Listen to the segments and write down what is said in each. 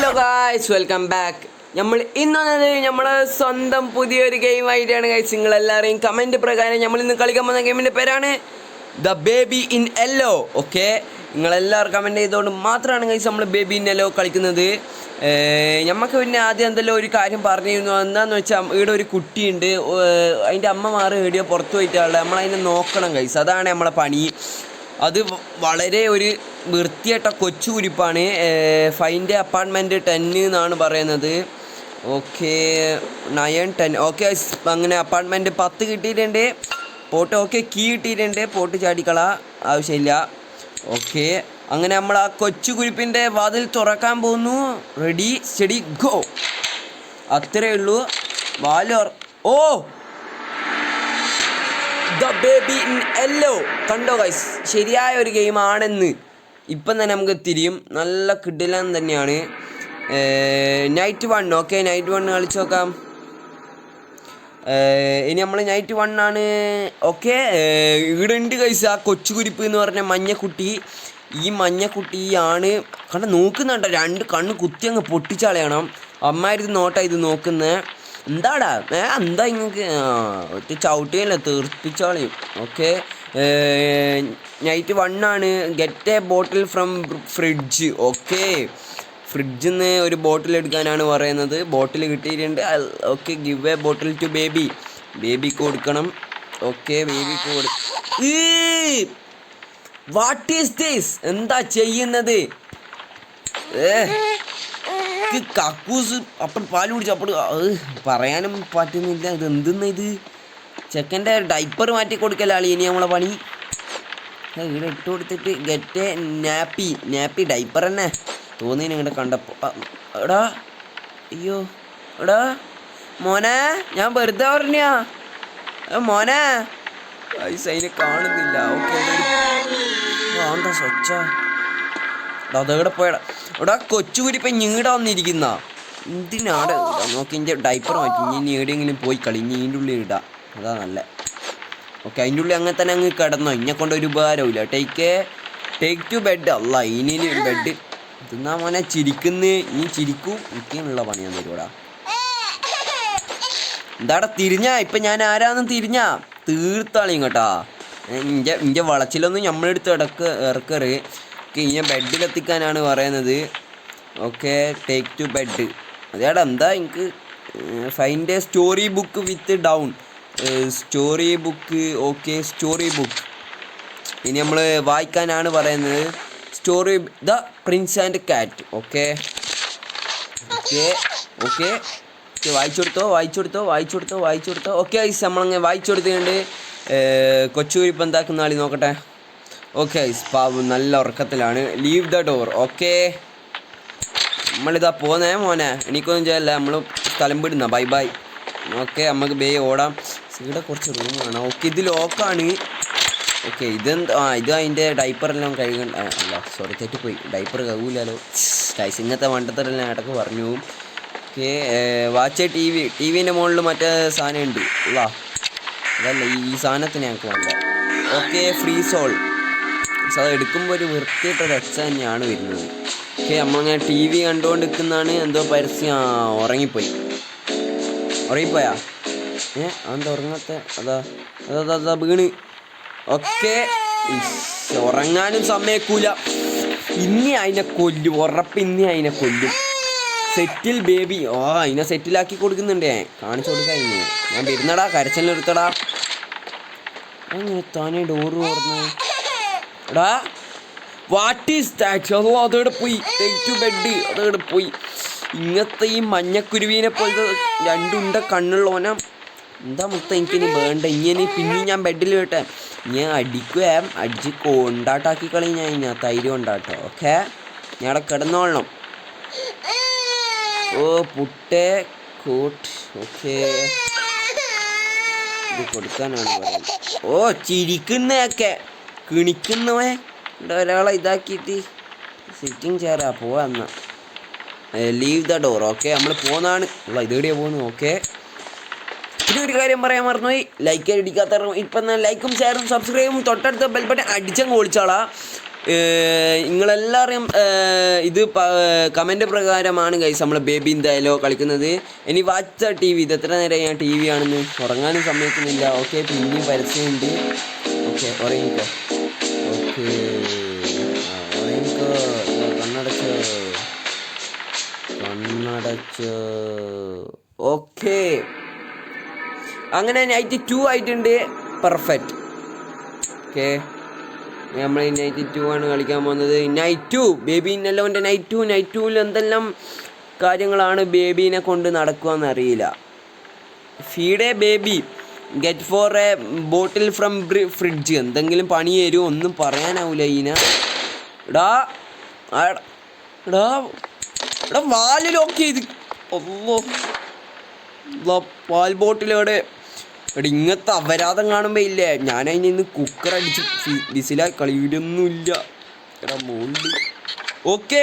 Hello guys, welcome back. നമ്മൾ ഇന്നത് നമ്മളെ സ്വന്തം പുതിയൊരു ഗെയിം ആയിട്ടാണ് ഗൈസ്. നിങ്ങളെല്ലാവരെയും കമൻറ്റ് പ്രകാരം നമ്മൾ ഇന്ന് കളിക്കാൻ പോകുന്ന ഗെയിമിൻ്റെ പേരാണ് the baby in yellow. Okay, നിങ്ങളെല്ലാവരും കമൻറ്റ് ചെയ്തുകൊണ്ട് മാത്രമാണ് ഗൈസ് നമ്മൾ ബേബി ഇൻ യെല്ലോ കളിക്കുന്നത്. നമുക്ക് പിന്നെ ആദ്യം എന്തെല്ലോ ഒരു കാര്യം പറഞ്ഞിരുന്നു. എന്താണെന്ന് വെച്ചാൽ ഇവിടെ ഒരു കുട്ടിയുണ്ട്, അതിൻ്റെ അമ്മമാർ എവിടെയോ പുറത്ത് പോയിട്ടാണ്, നമ്മളതിനെ നോക്കണം ഗൈസ്. അതാണ് നമ്മളെ പണി. അത് വളരെ ഒരു വൃത്തിയായിട്ട കൊച്ചു കുരിപ്പാണ്. ഫൈൻ്റെ അപ്പാർട്ട്മെൻറ്റ് 10 എന്നാണ് പറയുന്നത്. ഓക്കെ 9 10. ഓക്കെ, അങ്ങനെ അപ്പാർട്ട്മെൻറ്റ് 10 കിട്ടിയിട്ടുണ്ട്. പോട്ട് ഓക്കെ, കീ കിട്ടിയിട്ടുണ്ട്. പോട്ട് ചാടിക്കള ആവശ്യമില്ല. ഓക്കെ, അങ്ങനെ നമ്മൾ ആ കൊച്ചു കുരിപ്പിൻ്റെ വാതിൽ തുറക്കാൻ പോകുന്നു. Ready steady go. അത്രയേ ഉള്ളൂ. ഓ, ദ ബേബി ഇൻ യെല്ലോ. കണ്ടോ ഗൈസ്, ശരിയായ ഒരു ഗെയിമാണെന്ന് ഇപ്പം തന്നെ നമുക്ക് തിരിയും. നല്ല കിടിലൻ തന്നെയാണ്. നൈറ്റ് 1. ഓക്കെ, നൈറ്റ് 1 കളിച്ച് നോക്കാം. ഇനി നമ്മൾ നൈറ്റ് 1 ആണ്. ഓക്കെ, ഇവിടെ ഉണ്ട് ഗൈസ് ആ കൊച്ചു കുരിപ്പ് എന്ന് പറഞ്ഞ മഞ്ഞക്കുട്ടി. ഈ മഞ്ഞക്കുട്ടിയാണ് കണ്ട നോക്കുന്നുണ്ടോ, 2 കണ്ണ് കുത്തി അങ്ങ് പൊട്ടിച്ചാളയണം. അമ്മായിരുന്നു നോട്ടാ ഇത് നോക്കുന്നത്. എന്താടാ എന്താ ഇങ്ങൾക്ക് ഒറ്റ ചവിട്ടിയല്ല തീർപ്പിച്ചോളയും. ഓക്കെ, നൈറ്റ് 1 ആണ്. Get a bottle from fridge. Okay, ഫ്രിഡ്ജിൽ നിന്ന് ഒരു ബോട്ടിൽ എടുക്കാനാണ് പറയുന്നത്. ബോട്ടിൽ കിട്ടിയിട്ടുണ്ട്. Okay, give a bottle to baby. ബേബിക്ക് കൊടുക്കണം. ഓക്കെ, ബേബിക്ക് വാട്ട് ഈസ് ദിസ്? എന്താ ചെയ്യുന്നത്? കക്കൂസ് അപ്പോൾ പാല് കുടിച്ചു അപ്പോൾ പറയാനും പറ്റുന്നില്ല. ഇത് എന്തെന്ന് ഇത്? ചെക്കൻ്റെ ഡൈപ്പർ മാറ്റി കൊടുക്കലാണ് ഇനി നമ്മളെ പണി. ഇവിടെ ഇട്ട് കൊടുത്തിട്ട് ഗെറ്റ് നാപ്പി ഡൈപ്പർ തന്നെ തോന്നിന് ഇങ്ങോട്ട് കണ്ടപ്പോൾ. എടാ അയ്യോ, എടാ മോനെ, ഞാൻ വെറുതെ പറഞ്ഞ മോനെ. അതിനെ കാണുന്നില്ല. ഓക്കെ, എന്താ സ്വച്ഛ അതവിടെ പോയടാ. എടാ കൊച്ചുകുരിപ്പം ഞീടാ വന്നിരിക്കുന്ന എന്തിനാടെ നോക്കി. എൻ്റെ ഡൈപ്പർ മാറ്റി. ഇനി എവിടെയെങ്കിലും പോയി കളി. ഇനി ഇതിൻ്റെ ഉള്ളിൽ ഇടാം, അതാ നല്ല. ഓക്കെ, അതിൻ്റെ ഉള്ളിൽ അങ്ങനെ തന്നെ അങ്ങ് കിടന്നോ. ഇന്നെ കൊണ്ട് ഒരു ഉപകാരമില്ല. Take to bed. അല്ല ഇനി ബെഡ് തിന്നാ മോനെ. ചിരിക്കുന്നു ഇനി ചിരിക്കൂ. എനിക്കുള്ള പണിയാൻ തരുവാടാ. എന്താടാ തിരിഞ്ഞാ? ഇപ്പം ഞാൻ ആരാന്നും തിരിഞ്ഞാ തീർത്താളിയും കേട്ടാ. ഇൻ്റെ വളച്ചിലൊന്നും നമ്മളെടുത്ത് ഇറക്കറ്. ഇങ്ങനെ ബെഡിലെത്തിക്കാനാണ് പറയുന്നത്. Okay, take to bed. അതേടാ എന്താ എനിക്ക് find a story book with down. Story book. Okay, story book ഇനി നമ്മൾ വായിക്കാനാണ് പറയുന്നത്. Story the prince and cat. Okay okay okay വായിച്ചു കൊടുത്തോ. ഓക്കെ ഐസ് നമ്മളങ്ങനെ വായിച്ചു കൊടുത്തിട്ടുണ്ട്. കൊച്ചുകുരിപ്പ് എന്താക്കുന്ന ആളി നോക്കട്ടെ. ഓക്കെ, പാവം നല്ല ഉറക്കത്തിലാണ്. Leave the door. ഓക്കെ, നമ്മളിതാ പോന്നേ മോനെ. എനിക്കൊന്നും ചെയ്യല്ല, നമ്മൾ സ്ഥലം വിടുന്ന. Bye bye. ഓക്കെ, നമുക്ക് ഓടാം. ഇവിടെ കുറച്ച് റൂം കാണാം. ഓക്കെ, ഇത് ലോക്കാണ്. ഓക്കെ, ഇത് അതിൻ്റെ ഡൈപ്പറെല്ലാം കഴുകണ്ട. അല്ല സോറി, തെറ്റിപ്പോയി. ഡൈപ്പർ കഴുകില്ലല്ലോ കൈസ്. ഇങ്ങനത്തെ മണ്ടത്തരെല്ലാം ഇടക്ക് പറഞ്ഞു. ഓക്കെ, വാച്ച് ടി വിൻ്റെ മുകളിൽ മറ്റേ സാധനം ഉണ്ട്. അല്ല അതല്ല, ഈ സാധനത്തിന് ഞങ്ങൾക്ക് വേണ്ട. Okay, free soul. അത് എടുക്കുമ്പോൾ ഒരു വൃത്തിയിട്ടൊരു ഒച്ച തന്നെയാണ് വരുന്നത്. ഓക്കെ, നമ്മളിങ്ങനെ ടി വി കണ്ടുകൊണ്ട് നിൽക്കുന്നതാണ്. എന്തോ പരസ്യം. ഉറങ്ങിപ്പോയാ? അതെന്താ ഉറങ്ങാത്ത? അതാ വീണ്. ഓക്കെ, ഉറങ്ങാനും സമ്മതിക്കൂല. ഇനി അതിനെ കൊല്ലും, ഉറപ്പ്. ഇനി അതിനെ കൊല്ലും. സെറ്റിൽ ബേബി. അതിനെ സെറ്റിലാക്കി കൊടുക്കുന്നുണ്ടേ. കാണിച്ചു കൊടുക്കാം. ഇനി ഞാൻ വരുന്നടാ, കരച്ചിൽ നിർത്തടാ. അങ്ങനെ താനേ ഡോറ് തുറന്നു. എടാ വാട്ട് ഈസ് ദാറ്റ്? അതോടെ പോയി. Take to bed. അതോടെ പോയി. ഇങ്ങനത്തെ ഈ മഞ്ഞക്കുരുവിനെ പോലത്തെ 2 ഉണ്ട കണ്ണുള്ളവന എന്താ മൊത്തം എനിക്കിനി വേണ്ട. ഇങ്ങനെ പിന്നെയും ഞാൻ ബെഡിൽ വിട്ടെ. ഞാൻ അടിച്ച് കൊണ്ടാട്ടാക്കി കളഞ്ഞാൽ തൈര് കൊണ്ടാട്ടോ. ഓക്കെ, ഞാൻ അവിടെ കിടന്നോളണം. ഓ പുട്ടേ കൂട്ട്. ഓക്കെ, ഇത് കൊടുക്കാനാണ് പറയുന്നത്. ഓ ചിരിക്കുന്നതൊക്കെ കിണിക്കുന്നവേ. ഇവിടെ ഒരാളെ ഇതാക്കിയിട്ട് സിറ്റിംഗ് ചെയറാ. പോവാ. Leave the door. ഓക്കെ, നമ്മൾ പോകുന്നതാണ്. ഇതെവിടെയാണ് പോകുന്നത്? ഓക്കെ, പിന്നെ ഒരു കാര്യം പറയാൻ മറന്നുപോയി. ലൈക്ക് അടിക്കാത്ത ഇപ്പം ലൈക്കും ഷെയറും സബ്സ്ക്രൈബും തൊട്ടടുത്ത ബെൽ ബട്ടൺ അടിച്ചങ്ങ് ഓടിച്ചാളാ. നിങ്ങളെല്ലാവരും ഇത് കമൻറ്റ് പ്രകാരമാണ് ഗൈസ് നമ്മൾ ബേബി ഇൻ ദ യെല്ലോ കളിക്കുന്നത്. ഇനി വാച്ച് ദ ടി വി. ഇത് എത്ര നേരം ഞാൻ ടി വി ആണെന്ന് ഉറങ്ങാനും സമ്മതിക്കുന്നില്ല. ഓക്കെ, പിന്നെയും പരസ്യമുണ്ട്. ഓക്കെ, ഉറങ്ങിക്കോ. ഓക്കെ, ഉറങ്ങിക്കോ. കണ്ണടച്ചോ. ഓക്കെ, അങ്ങനെ നൈറ്റ് 2 ആയിട്ടുണ്ട്. പെർഫെക്റ്റ്. ഓക്കെ, നമ്മൾ നൈറ്റ് 2 ആണ് കളിക്കാൻ പോകുന്നത്. നൈറ്റ് 2 ബേബി ഇന്നെല്ലോൻ്റെ നൈറ്റ് 2. നൈറ്റ് 2ൽ എന്തെല്ലാം കാര്യങ്ങളാണ് ബേബീനെ കൊണ്ട് നടക്കുകയെന്ന് അറിയില്ല. Feed a baby, get for a bottle from fridge. എന്തെങ്കിലും പണി തരും, ഒന്നും പറയാനാവില്ല ഈന. എടാ എടാ എടാ വാലിലൊക്കെ ഇത് പാൽ ബോട്ടിലോടെ. എടാ ഇങ്ങനത്തെ അപരാധം കാണുമ്പോൾ ഇല്ലേ, ഞാനതിന് ഇന്ന് കുക്കർ അടിച്ച് വിസിലായി കളിയിലൊന്നുമില്ല. എടാ മോണ്ട്. ഓക്കെ,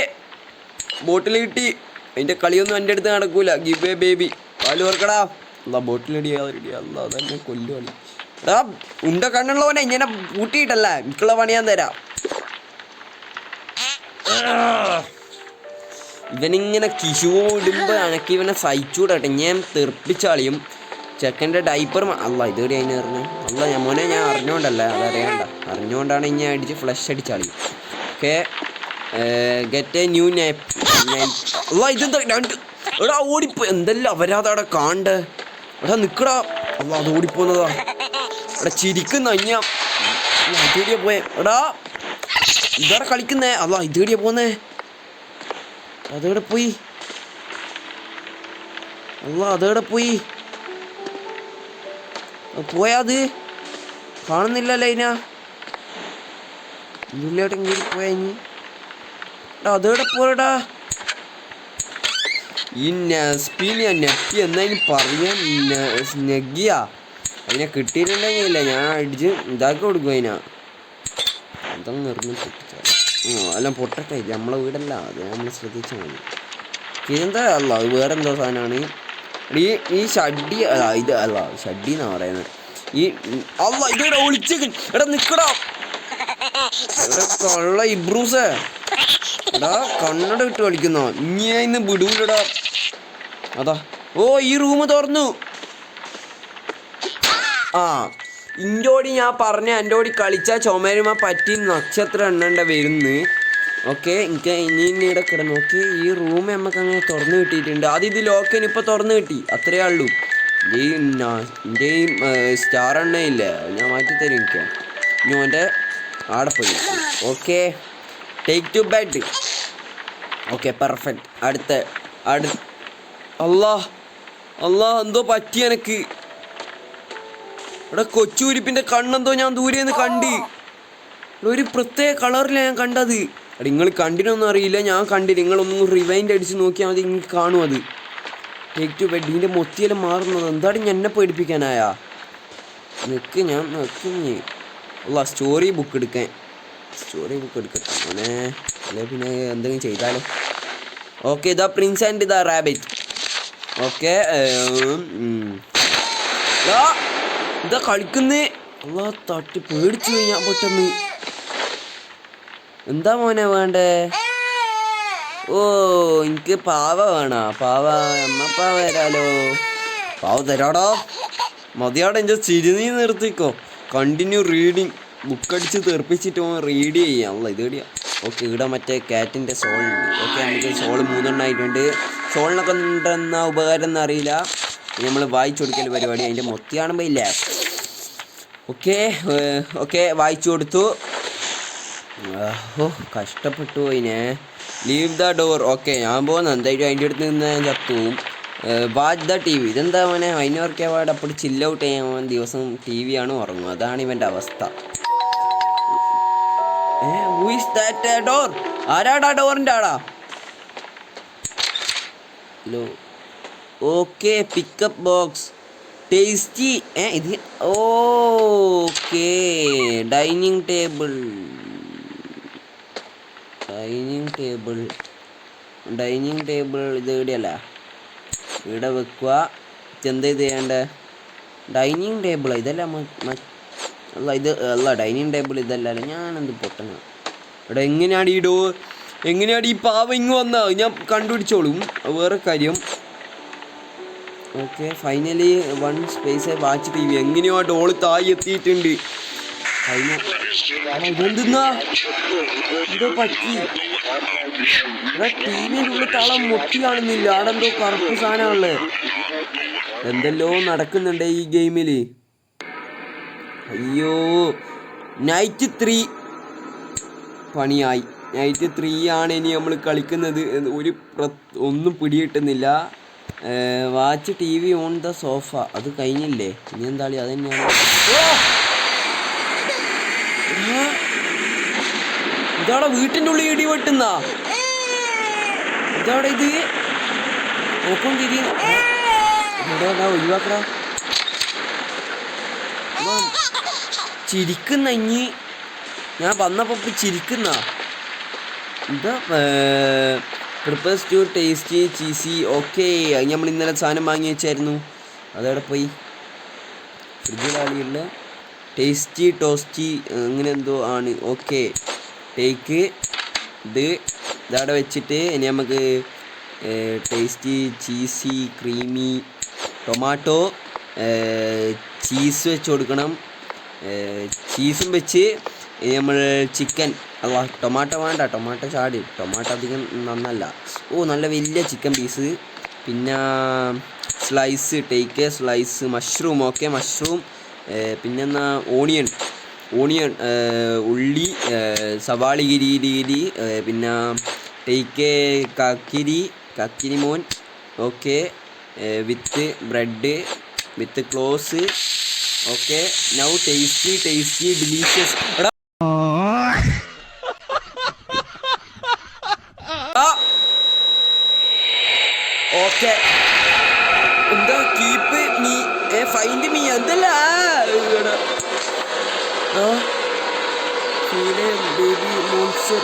ബോട്ടിൽ കിട്ടി. അതിൻ്റെ കളിയൊന്നും എൻ്റെ അടുത്ത് നടക്കൂല. Give A baby. പാല് ഓർക്കടാ. അല്ല ബോട്ടിലടിയാ അല്ല അതന്നെ കൊല്ലു കളി. എടാ ഉണ്ട കണ്ണുള്ളവനെ ഇങ്ങനെ പൂട്ടിയിട്ടല്ല, എനിക്കുള്ള പണി ഞാൻ തരാം. ഇവനിങ്ങനെ കിശുവോ ഇടുമ്പോൾ എനക്ക് ഇവനെ സഹിച്ചൂടട്ടെ. ഞാൻ തെറിപ്പിച്ചാളിയും. ചെക്കൻ്റെ ഡൈപ്പർ അല്ല ഇതുവരെ അതിന് പറഞ്ഞു. അല്ല ഞാൻ മോനെ ഞാൻ അറിഞ്ഞോണ്ടല്ല, അതറിയാണ്ട. അറിഞ്ഞുകൊണ്ടാണ് ഇനി അടിച്ച് ഫ്ലഷ് അടിച്ചാളിയും. Okay, get a new knife. അല്ല ഇതെന്താ രണ്ട്. എടാ ഓടിപ്പോ. എന്തെല്ലാം അപരാധം അവിടെ കാണണ്ടേ. എടാ നിക്കടാ. അല്ല അത് ഓടിപ്പോന്നതാ. എടാ ചിരിക്കുന്ന അഞ്ഞ ഇതേടിയാ പോയെ. എടാ ഇതാടെ കളിക്കുന്നേ. അല്ല ഇതേടിയാ പോന്നേ. അതെവിടെ പോയി. അല്ല അതെവിടെ പോയി. പോയാത് കാണുന്നില്ലല്ലോ അതിനാ. ഉള്ളിലോട്ട് ഇങ്ങനെ പോയാ ഇനി. അതെവിടെ പോയടാ. ഈ നെസ്പിനെ നെപ്പി എന്നാലും പറയാൻ നെഗിയാ. അതിനെ കിട്ടിയിട്ടുണ്ടെങ്കിലേ ഞാൻ അടിച്ച് ഇതാക്കി കൊടുക്കും. അതിനാ അതങ്ങ് നിർമ്മി പൊട്ടിച്ചാൽ എല്ലാം പൊട്ടട്ടെ. നമ്മളെ വീടല്ല, അത് നമ്മൾ ശ്രദ്ധിച്ചാൽ മതി. ഇതെന്താ അല്ല അത് വേറെ എന്തോ സാധനമാണ്. ഈ ഷഡ്ഡി ഇത് അല്ല ഷഡ്ഡി എന്നാ പറയുന്നത്. ഈ അല്ല ഇതെവിടെ ഒളിച്ചേക്ക്. എടാ നിക്കടാ. എടാ കള്ള ഇബ്രൂസേ. എടാ കണ്ണട ഇട്ട് കളിക്കുന്നോ. ഇനി ഇന്ന് വിടൂലടാ. അതാ ഓ ഈ റൂം തുറന്നു. ആ ഇൻ്റോടി ഞാൻ പറഞ്ഞ എൻ്റെ ഓടി കളിച്ചാൽ ചുമരുമ പറ്റി നക്ഷത്രം എണ്ണേണ്ട വരുന്ന്. ഓക്കെ, എനിക്ക് ഇനി ഇവിടെ കിടന്നു. ഓക്കെ, ഈ റൂം നമുക്ക് അങ്ങനെ തുറന്നു കിട്ടിയിട്ടുണ്ട്. ആദ്യം ഇത് ലോക്കിന് ഇപ്പോൾ തുറന്നു കിട്ടി, അത്രയേ ഉള്ളൂ. എൻ്റെ ഈ സ്റ്റാർ എണ്ണയില്ലേ ഞാൻ മാറ്റിത്തരും എനിക്ക്. ഇനി ഓൻ്റെ ആടെ പോയി. Okay, take to bed. Okay perfect. അടുത്ത അല്ലാ എന്തോ പറ്റി എനക്ക്. ഇവിടെ കൊച്ചുരിപ്പിൻ്റെ കണ്ണെന്തോ ഞാൻ ദൂരെ നിന്ന് കണ്ട്. ഒരു പ്രത്യേക കളറിലാണ് ഞാൻ കണ്ടത്. അവിടെ നിങ്ങൾ കണ്ടിനൊന്നും അറിയില്ല, ഞാൻ കണ്ടില്ല. നിങ്ങളൊന്നും റിവൈൻഡ് അടിച്ച് നോക്കിയാൽ മതി, നിങ്ങൾക്ക് കാണും അത്. Take to bed. ഇതിൻ്റെ മൊത്തിയെല്ലാം മാറുന്നത് എന്താണ് എന്നെ പേടിപ്പിക്കാനായാ. ഞാൻ നിൽക്കുന്നേ. അല്ല സ്റ്റോറി ബുക്ക് എടുക്കട്ടെ മോനെ. അല്ലെ പിന്നെ എന്തെങ്കിലും ചെയ്താലോ. ഓക്കെ, ഇതാ പ്രിൻസ് ആൻഡ് ഇതാ റാബിറ്റ്. ഓക്കെ, ഇതാ കളിക്കുന്നേ. അല്ല തട്ടി പേടിച്ചു കഴിഞ്ഞാൽ പെട്ടെന്ന്. എന്താ മോനെ വേണ്ടേ. ഓ എനിക്ക് പാവ വേണോ. പാവ വരാലോ. പാവ തരാടോ. മതിയാടെ എൻ്റെ ചിരിനീ നിർത്തിക്കോ. Continue reading. ബുക്കടിച്ച് തെറിപ്പിച്ചിട്ട് റീഡ് ചെയ്യാം. അല്ല ഇത് റെഡിയാ. ഓക്കെ, ഇവിടെ മറ്റേ കാറ്റിൻ്റെ സോളുണ്ട്. ഓക്കെ, നമുക്ക് സോള് 3 ആയിട്ടുണ്ട്. സോളിനൊക്കെ ഉണ്ടെന്ന ഉപകാരം എന്ന് അറിയില്ല. നമ്മൾ വായിച്ചു കൊടുക്കൽ പരിപാടി. അതിൻ്റെ മൊത്തിയാണുമ്പോൾ ഇല്ല. ഓക്കെ വായിച്ചു കൊടുത്തു. കഷ്ടപ്പെട്ടു അതിനെ. Leave the door. ഓക്കെ, ഞാൻ പോകുന്നു. എന്തായാലും അതിൻ്റെ അടുത്ത് നിന്ന് ഞാൻ ചത്തുവും. Watch the T V. ഇതെന്താ മോനെ അതിനൊക്കെ പാട് അപ്പോൾ ചില്ല ഔട്ട് ചെയ്യാൻ ദിവസം ടി വി ആണ് ഉറങ്ങും. അതാണ് ഇവൻ്റെ അവസ്ഥ. Who is that door. ആരാടാ ഡോറിൻ്റെ ആടാ. Hello. Okay, pickup box tasty. ഇത് ഓക്കെ. ഡൈനിങ് ടേബിൾ ഇത് ഇവിടെയല്ല, ഇവിടെ വെക്കുക. എന്താ ഇത് ചെയ്യേണ്ടത്. ഡൈനിങ് ടേബിൾ ഇതല്ല. അല്ല ഇത് അല്ല ഡൈനിങ് ടേബിൾ ഇതല്ലല്ലോ. ഞാനെന്ത് പൊട്ടണ. എടാ എങ്ങനെയാണ് ഈ ഡോർ, എങ്ങനെയാണ് ഈ പാവ ഇങ്ങ് വന്ന ഞാൻ കണ്ടുപിടിച്ചോളും, വേറെ കാര്യം. Okay finally one space watch T V. എങ്ങനെയോ ആ ഡോള് താഴെ എത്തിയിട്ടുണ്ട്. ഇതെന്തെന്നാ എന്തോ പറ്റി? ഇവിടെ ടി വിൻ്റെ ഉള്ളിൽ താളം മൊത്തി കാണുന്നില്ല. അവിടെ എന്തോ കറുപ്പ് സാധനമാണല്ലേ. എന്തെല്ലോ നടക്കുന്നുണ്ട് ഈ ഗെയിമിൽ. അയ്യോ നൈറ്റ് 3 പണിയായി. നൈറ്റ് 3 ആണ് ഇനി നമ്മൾ കളിക്കുന്നത്. ഒന്നും പിടികിട്ടുന്നില്ല. Watch T V on the sofa അത് കഴിഞ്ഞില്ലേ? ഇനി എന്താ അത് തന്നെയാണ്. ഇതാടെ വീട്ടിൻ്റെ ഉള്ളിൽ ഇടി വെട്ടുന്ന ഇതാടെ ഇത് നോക്കും തിരി ഒഴിവാക്കടാ. ചിരിക്കുന്ന ഇനി ഞാൻ വന്നപ്പോൾ ചിരിക്കുന്ന എന്താ prepares to tasty cheesy. Okay നമ്മൾ ഇന്നലെ സാധനം വാങ്ങി വെച്ചായിരുന്നു. അതവിടെ പോയി ഫ്രിഡ്ജിലാളിയുള്ള ടേസ്റ്റി ടോസ്റ്റി അങ്ങനെ എന്തോ ആണ്. ഓക്കെ ടേക്ക് ഇതവിടെ വെച്ചിട്ട് ഇനി നമുക്ക് tasty cheesy creamy tomato cheese വെച്ച് കൊടുക്കണം. ചീസും വെച്ച് നമ്മൾ ചിക്കൻ. അല്ല ടൊമാറ്റോ വേണ്ട, ടൊമാറ്റോ ചാടി, ടൊമാറ്റോ അധികം നന്നല്ല. നല്ല വലിയ ചിക്കൻ പീസ്. പിന്നെ slice take slice mushroom. Okay mushroom. പിന്നെ എന്നാ ഓണിയൻ ഉള്ളി സവാള ഗിരി. പിന്നെ ടേക്ക് കക്കിരി മോൻ. Okay with bread with close. Okay now tasty delicious. Okay എന്താ കീപ്പ് മീ ഫൈൻഡ് മീ എന്തല്ല baby monster.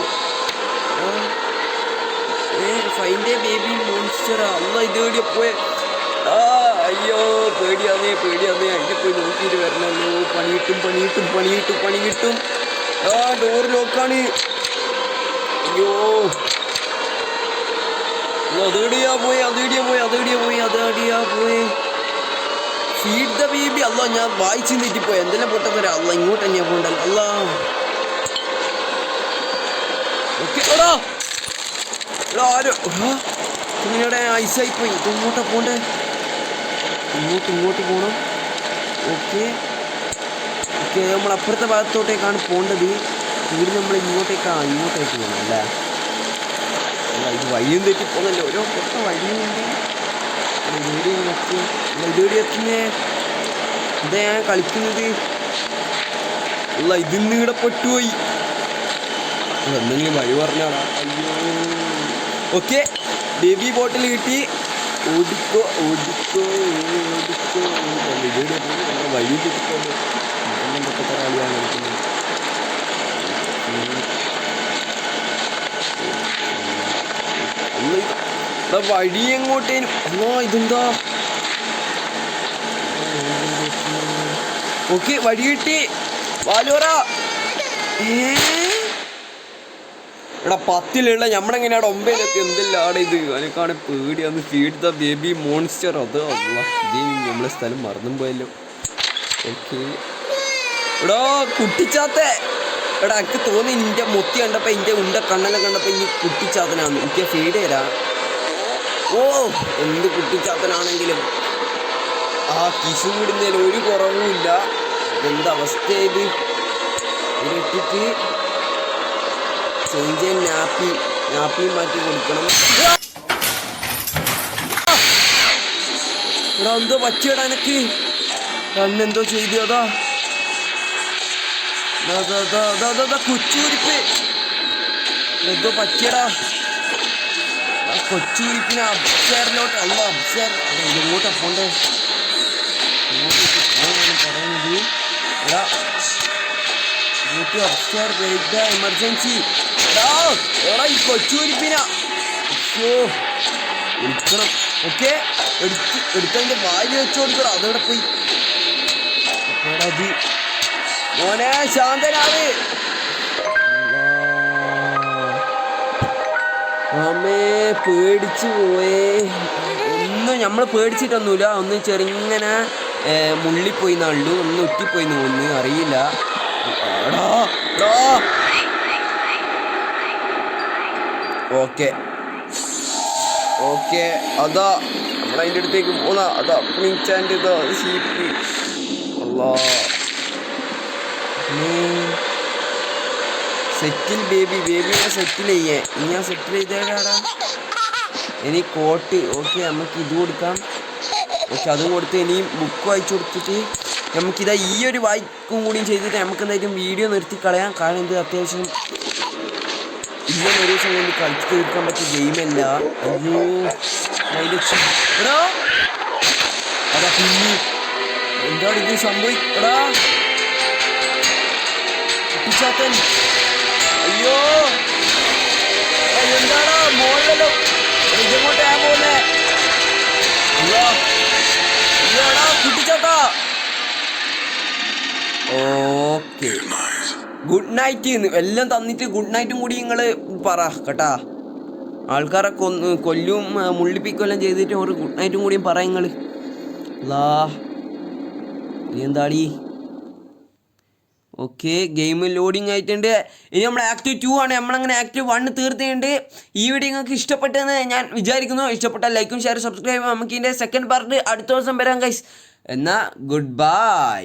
Find A baby monster. അല്ല ഇത് എവിടെയാ പോയ? അയ്യോ പേടിയാന്നേ. അതിനെ പോയി നോക്കിയിട്ട് വരണല്ലോ. പണി കിട്ടും. ഡോർ ലോക്കാണ്. അയ്യോ അതെടിയാ പോയി ഫീഡ് ദ ബേബി. അല്ല ഞാൻ വായിച്ചു തെറ്റിപ്പോയി. എന്തെല്ലാം പൊട്ടത്തരാ. അല്ല ഇങ്ങോട്ട് തന്നെയാ പോണ്ടല്ലോ. അല്ല ഓക്കെ ആരോ ഇങ്ങനെ ഐസായി പോയി. ഇങ്ങോട്ടാ പോണ്ടേ? ഇങ്ങോട്ട് പോകണം. ഓക്കെ നമ്മൾ അപ്പുറത്തെ ഭാഗത്തോട്ടേക്കാണ് പോകേണ്ടത്. ഇവിടെ നമ്മൾ ഇങ്ങോട്ടേക്ക് പോകണം അല്ലേ? അല്ല ഇത് വഴിയും തെറ്റിപ്പോന്നല്ലോ. ഓരോ പൊട്ട വഴിയുണ്ട്. ഇതെവിടെ എത്തുന്നേ? ഇതാ ഞാൻ കളിക്കുന്നത്. അല്ല ഇതിന്ന് ഇവിടെ പെട്ടുപോയി. എന്തെങ്കിലും വഴി പറഞ്ഞാടാ. അയ്യോ ഓക്കെ ബേബി ബോട്ടിൽ കിട്ടി. ഓടിക്കോ വഴി തെറ്റിപ്പോന്നു. പൊട്ടത്തെ കളിയാണ് കളിക്കുന്നത്. വഴി എങ്ങോട്ടേനും. ഇതെന്താ? ഓക്കെ വഴി കിട്ടി. വാലോറ എടാ 10ലുള്ള നമ്മളെങ്ങനെയാണ് 9-ലെത്തി? എന്തെല്ലാം ഇത്? അതിനേക്കാണ് പേടിയാന്ന്. Feed the baby monster. അത് ഇത് നമ്മളെ സ്ഥലം മറന്നും പോയല്ലോ. ഓക്കെ എടാ കുട്ടിച്ചാത്ത. എടാ എനിക്ക് തോന്നി നിന്റെ മൊത്തി കണ്ടപ്പോൾ എൻ്റെ കണ്ണെല്ലാം കണ്ടപ്പോൾ ഇനി കുട്ടിച്ചാത്തനാന്ന്. എനിക്ക് ഫീഡ് തരാം. എന്ത് കുട്ടിച്ചാത്തനാണെങ്കിലും കിസു വിടുന്നതിൽ ഒരു കുറവുമില്ല. എന്തവസ്ഥ ഇത്? ഇട്ടിട്ട് ചേഞ്ച് നാപ്പി മാറ്റി കൊടുക്കണം. എടാ എന്തോ പറ്റിയടാ എനിക്ക്? കണ്ണെന്തോ ചെയ്തു. കൊച്ചൂരിപ്പ് എന്തോ പറ്റിയടാ. കൊച്ചൂരിപ്പിനെ അബ്സേറിലോട്ട്. അല്ല അബ്സേർ ഇങ്ങോട്ടാ പോണ്ടേ? പറയുന്നത് എടാ അബ്സേർ എമർജൻസി. എടാ ഈ കൊച്ചൂരിപ്പിന വിളിക്കണം. ഓക്കെ എടുത്തതിൻ്റെ വായിൽ വെച്ച് കൊടുക്കണം. അതോടെ പോയി മോനെ ശാന്തനാവ്. അമ്മേ പേടിച്ചു പോയേ. ഒന്നും നമ്മൾ പേടിച്ചിട്ടൊന്നുമില്ല, ഒന്ന് ചെറുങ്ങനെ മുള്ളിപ്പോയി നള്ളു, ഒന്ന് ഉറ്റിപ്പോയി തോന്നുന്നു, അറിയില്ല. ഓക്കെ ഓക്കെ, അതാ നമ്മളതിൻ്റെ അടുത്തേക്ക് പോന്ന, അതാ പ്രിൻചാൻ്റെ ഇതാ ഷീപ്പ്. അല്ലാ സെറ്റിൽ ബേബിനെ സെറ്റിൽ ചെയ്യേ. ഞാൻ സെറ്റിൽ ചെയ്തേടാ. ഇനി കോട്ട്. ഓക്കെ, നമുക്ക് ഇത് കൊടുക്കാം. ഓക്കെ, അതും കൊടുത്ത് ഇനിയും ബുക്ക് വായിച്ചു കൊടുത്തിട്ട് നമുക്കിതാ ഈ ഒരു വായിക്കും കൂടിയും ചെയ്തിട്ട് നമുക്ക് എന്തായാലും വീഡിയോ നിർത്തി കളയാം. കാരണം ഇത് അത്യാവശ്യം ഇങ്ങനെ ഒരു ദിവസം കൊണ്ട് കളിച്ച് തീർക്കാൻ പറ്റിയ ഗെയിമല്ല. അയ്യോ അതാ പിന്നെ എന്താണ് ഇത് സംഭവിക്കടാ പിച്ചാത്തൻ. അയ്യോ എന്താടാ മോളിലല്ലോ ഇങ്ങോട്ട് ഞാൻ പോകുന്നേ. അയ്യോ അയ്യോടാ കുട്ടിച്ചാട്ടാ. ഓക്കെ, ഗുഡ് നൈറ്റ് എല്ലാം തന്നിട്ട് ഗുഡ് നൈറ്റും കൂടി നിങ്ങൾ പറ കേട്ടാ. ആൾക്കാരെ കൊല്ലും മുള്ളിപ്പിക്കെല്ലാം ചെയ്തിട്ട് ഒരു ഗുഡ് നൈറ്റും കൂടിയും പറ നിങ്ങൾ. ലാ എന്താടി. ഓക്കെ, ഗെയിം ലോഡിങ് ആയിട്ടുണ്ട്. ഇനി നമ്മൾ ആക്റ്റീവ് 2 ആണ്. നമ്മളങ്ങനെ ആക്റ്റീവ് 1 തീർത്തിട്ടുണ്ട്. ഈ വീഡിയോ നിങ്ങൾക്ക് ഇഷ്ടപ്പെട്ടെന്ന് ഞാൻ വിചാരിക്കുന്നു. ഇഷ്ടപ്പെട്ടാൽ ലൈക്കും ഷെയർ സബ്സ്ക്രൈബ്. നമുക്ക് ഇതിൻ്റെ സെക്കൻഡ് പാർട്ട് അടുത്ത ദിവസം വരാം ഗൈസ്. എന്നാൽ ഗുഡ് ബൈ.